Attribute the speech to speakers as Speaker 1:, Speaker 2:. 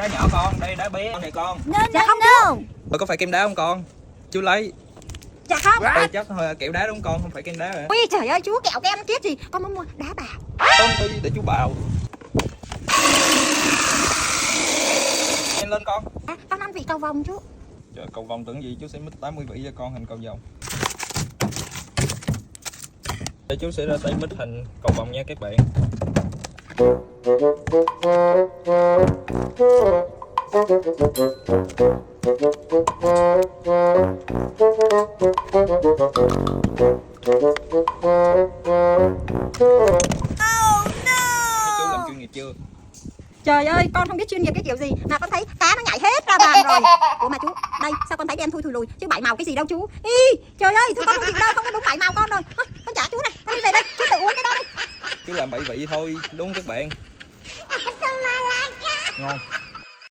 Speaker 1: đá nhỏ con, đây đá bé này con.
Speaker 2: Dạ không chú.
Speaker 1: Có phải kem đá không con? Chú lấy.
Speaker 2: Dạ không.
Speaker 1: Đây chắc thôi kẹo đá đúng không con, không phải kem đá hả?
Speaker 2: Ui trời ơi chú, kẹo kem chết gì, con muốn mua đá bào.
Speaker 1: Không, để chú bào. Nhanh lên con.
Speaker 2: Con 5 vị cầu vồng chú.
Speaker 1: Trời, cầu vồng tưởng gì chú sẽ mix 80 vị cho con hình cầu vồng. Đây chú sẽ ra tay mix hình cầu vồng nha các bạn. Chú làm chuyên nghiệp chưa?
Speaker 2: Trời ơi, con không biết chuyên nghiệp cái kiểu gì mà con thấy cá nó nhảy hết ra bàn rồi. Ủa mà chú, đây sao con thấy đen thui lùi chứ bảy màu cái gì đâu chú. Ý, trời ơi, thôi con không chịu đâu, không có đúng bảy màu con rồi. Con trả chú này, con đi về đây, chú tự uống cái đó đi.
Speaker 1: Chú làm 7 vị thôi, đúng không các bạn? Ngon.